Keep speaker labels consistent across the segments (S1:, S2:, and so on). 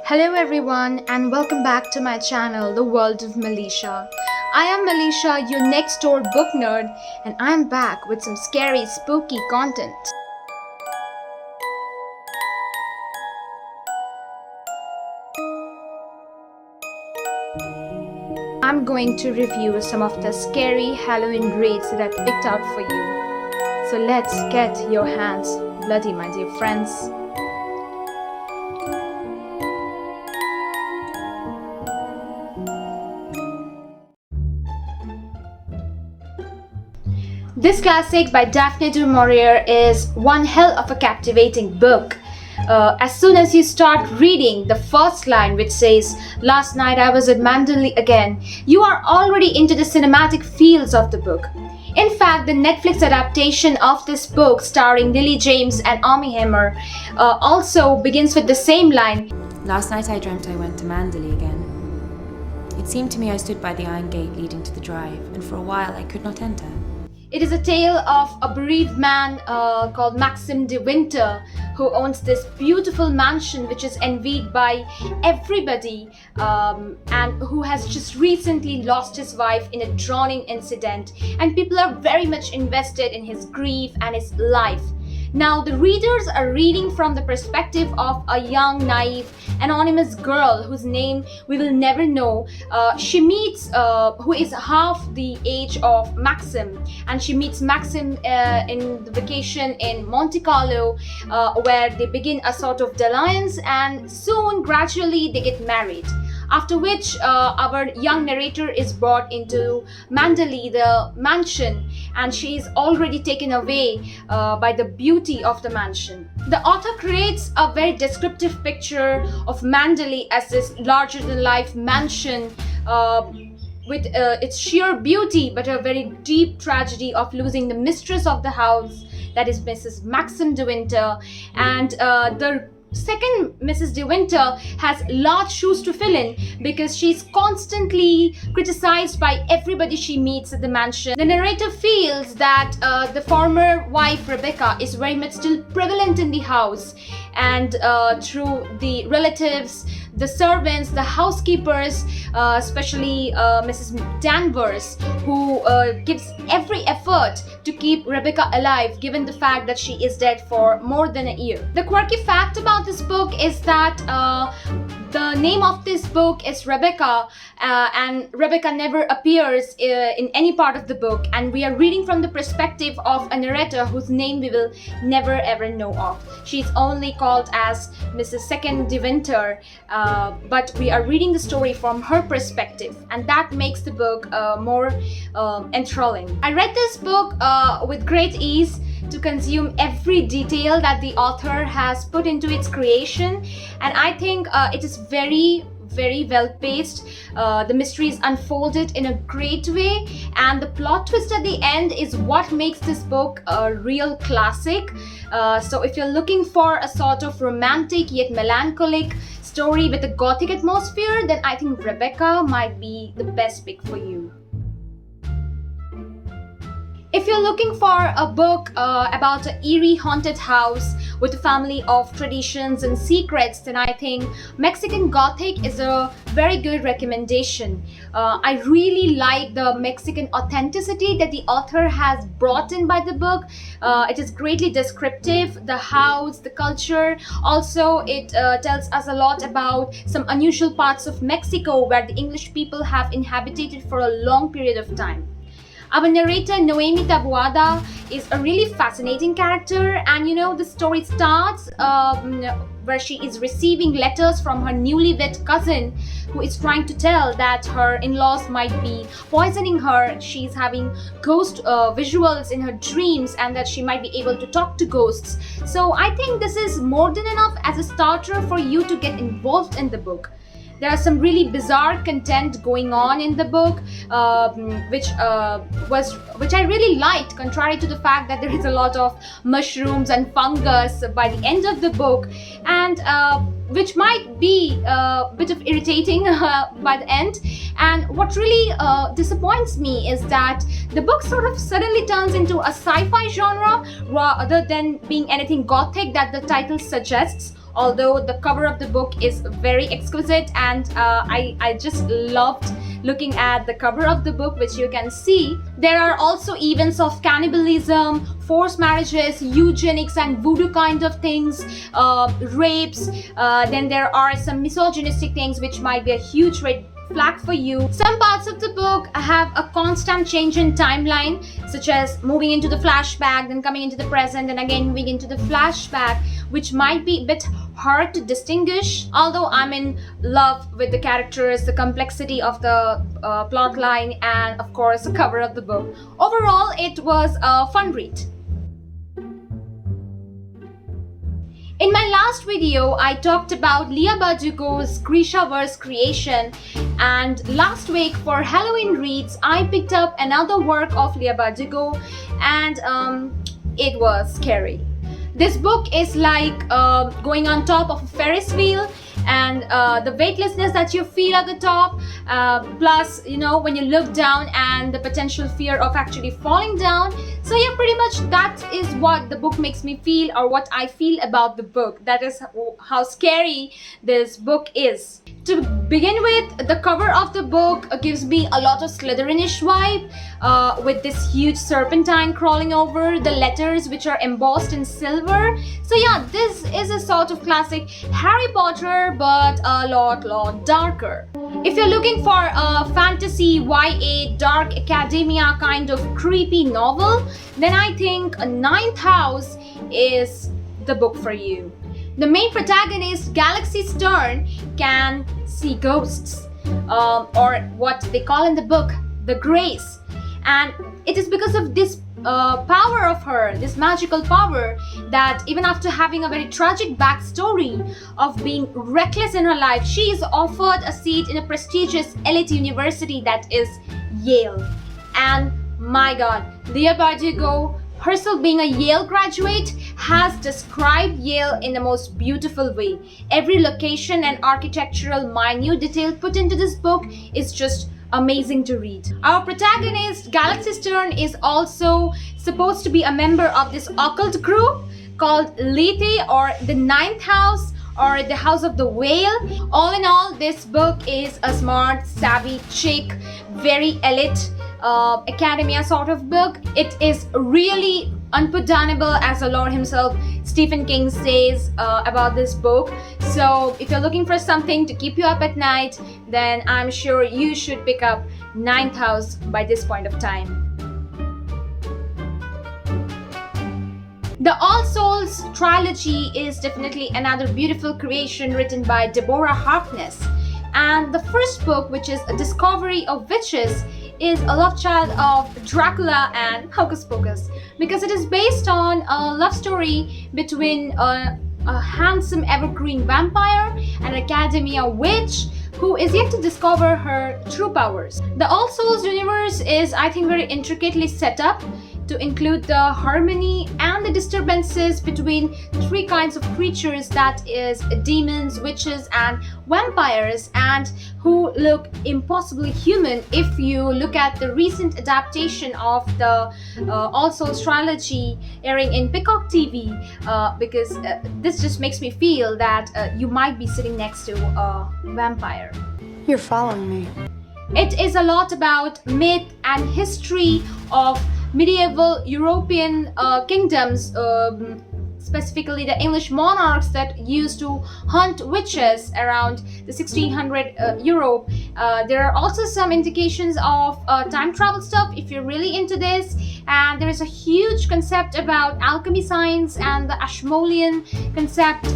S1: Hello everyone and welcome back to my channel, The World of Melisha. I am Melisha, your next door book nerd, and I'm back with some scary, spooky content. I'm going to review some of the scary Halloween reads that I picked out for you. So let's get your hands bloody, my dear friends. This classic by Daphne du Maurier is one hell of a captivating book. As soon as you start reading the first line, which says, "Last night I was at Manderley again," you are already into the cinematic feels of the book. In fact, the Netflix adaptation of this book, starring Lily James and Armie Hammer, also begins with the same line.
S2: "Last night I dreamt I went to Manderley again. It seemed to me I stood by the iron gate leading to the drive, and for a while I could not enter."
S1: It is a tale of a bereaved man called Maxim de Winter, who owns this beautiful mansion which is envied by everybody, and who has just recently lost his wife in a drowning incident, and people are very much invested in his grief and his life. Now, the readers are reading from the perspective of a young, naive, anonymous girl whose name we will never know. She meets, who is half the age of Maxim, and she meets Maxim in the vacation in Monte Carlo, where they begin a sort of dalliance, and soon, gradually, they get married. After which, our young narrator is brought into Manderley, the mansion, and she is already taken away by the beauty of the mansion. The author creates a very descriptive picture of Manderley as this larger-than-life mansion with its sheer beauty, but a very deep tragedy of losing the mistress of the house, that is Mrs. Maxim de Winter, and the second Mrs. De Winter has large shoes to fill in because she's constantly criticized by everybody she meets at the mansion. The narrator feels that the former wife Rebecca is very much still prevalent in the house, and through the relatives, the servants, the housekeepers, especially Mrs. Danvers, who gives every effort to keep Rebecca alive given the fact that she is dead for more than a year. The quirky fact about this book is that the name of this book is Rebecca, and Rebecca never appears in any part of the book, and we are reading from the perspective of a narrator whose name we will never ever know of. She's only called as Mrs. Second de Winter, but we are reading the story from her perspective, and that makes the book more enthralling. I read this book with great ease to consume every detail that the author has put into its creation, and I think it is very well paced. The mystery is unfolded in a great way, and the plot twist at the end is what makes this book a real classic. So if you're looking for a sort of romantic yet melancholic story with a gothic atmosphere, then I think Rebecca might be the best pick for you. If you're looking for a book about an eerie haunted house with a family of traditions and secrets, then I think Mexican Gothic is a very good recommendation. I really like the Mexican authenticity that the author has brought in by the book. It is greatly descriptive, the house, the culture. Also, it tells us a lot about some unusual parts of Mexico where the English people have inhabited for a long period of time. Our narrator, Noemi Taboada, is a really fascinating character, and the story starts where she is receiving letters from her newlywed cousin, who is trying to tell that her in-laws might be poisoning her. She's having ghost visuals in her dreams, and that she might be able to talk to ghosts. So I think this is more than enough as a starter for you to get involved in the book. There are some really bizarre content going on in the book, which I really liked, contrary to the fact that there is a lot of mushrooms and fungus by the end of the book, and which might be a bit of irritating by the end. And what really disappoints me is that the book sort of suddenly turns into a sci-fi genre rather than being anything gothic that the title suggests. although the cover of the book is very exquisite, and I just loved looking at the cover of the book, which you can see. There are also events of cannibalism, forced marriages, eugenics and voodoo kind of things, rapes. Then there are some misogynistic things which might be a huge red flag for you. Some parts of the book have a constant change in timeline, such as moving into the flashback, then coming into the present, and again moving into the flashback, which might be a bit hard to distinguish. Although I'm in love with the characters, the complexity of the plot line, and of course the cover of the book. Overall, it was a fun read. In my last video, I talked about Leigh Bardugo's Grishaverse creation, and last week for Halloween reads, I picked up another work of Leigh Bardugo, and it was scary. This book is like going on top of a Ferris wheel, and the weightlessness that you feel at the top, plus when you look down and the potential fear of actually falling down. So yeah, pretty much that is what the book makes me feel, or what I feel about the book. That is how scary this book is. To begin with, the cover of the book gives me a lot of Slytherinish vibe, with this huge serpentine crawling over the letters, which are embossed in silver. So yeah, this is a sort of classic Harry Potter, but a lot darker. If you're looking for a fantasy YA dark academia kind of creepy novel, then I think Ninth House is the book for you. The main protagonist, Galaxy Stern, can see ghosts, or what they call in the book, the Grace. And it is because of this power of her, this magical power, that even after having a very tragic backstory of being reckless in her life, she is offered a seat in a prestigious elite university that is Yale. And my god, Leigh Bardugo, herself being a Yale graduate, has described Yale in the most beautiful way. Every location and architectural minute detail put into this book is just amazing to read. Our protagonist, Galaxy Stern, is also supposed to be a member of this occult group called Lethe, or the Ninth House, or the House of the Whale. All in all, this book is a smart, savvy chick, very elite academia sort of book. It is really unputdownable, as the Lord himself, Stephen King, says about this book. So if you're looking for something to keep you up at night, then I'm sure you should pick up Ninth House by this point of time. The All Souls trilogy is definitely another beautiful creation written by Deborah Harkness. And the first book, which is A Discovery of Witches, is a love child of Dracula and Hocus Pocus, because it is based on a love story between a handsome evergreen vampire and an academia witch who is yet to discover her true powers. The All Souls universe is, I think, very intricately set up to include the harmony and the disturbances between three kinds of creatures, that is demons, witches and vampires, and who look impossibly human if you look at the recent adaptation of the All Souls trilogy airing in Peacock TV, because this just makes me feel that you might be sitting next to a vampire.
S3: You're following me.
S1: It is a lot about myth and history of medieval European kingdoms, specifically the English monarchs that used to hunt witches around the 1600 Europe. There are also some indications of time travel stuff if you're really into this, and there is a huge concept about alchemy science and the Ashmolean concept.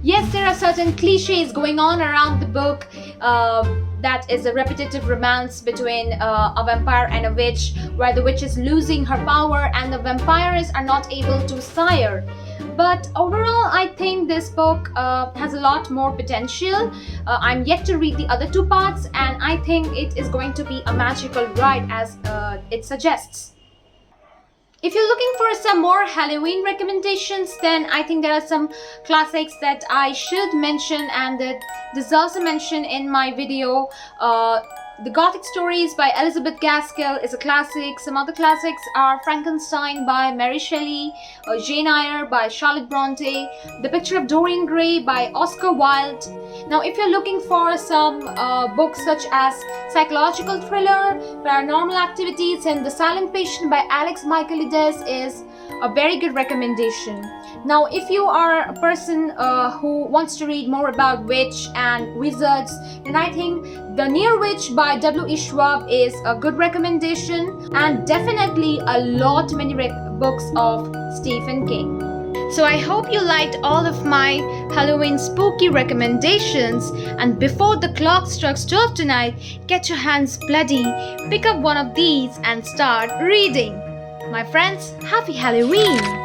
S1: Yes, there are certain cliches going on around the book. That is a repetitive romance between a vampire and a witch, where the witch is losing her power and the vampires are not able to sire. But overall, I think this book has a lot more potential. I'm yet to read the other two parts, and I think it is going to be a magical ride, as it suggests. If you're looking for some more Halloween recommendations, then I think there are some classics that I should mention and that deserves a mention in my video. The Gothic Stories by Elizabeth Gaskell is a classic. Some other classics are Frankenstein by Mary Shelley, Jane Eyre by Charlotte Bronte, The Picture of Dorian Gray by Oscar Wilde. Now, if you're looking for some books such as psychological thriller, Paranormal Activities, and The Silent Patient by Alex Michaelides is a very good recommendation. Now, if you are a person who wants to read more about witch and wizards, then I think The Near Witch by W.E. Schwab is a good recommendation, and definitely a lot many books of Stephen King. So I hope you liked all of my Halloween spooky recommendations, and before the clock strikes 12 tonight, get your hands bloody, pick up one of these and start reading. My friends, happy Halloween!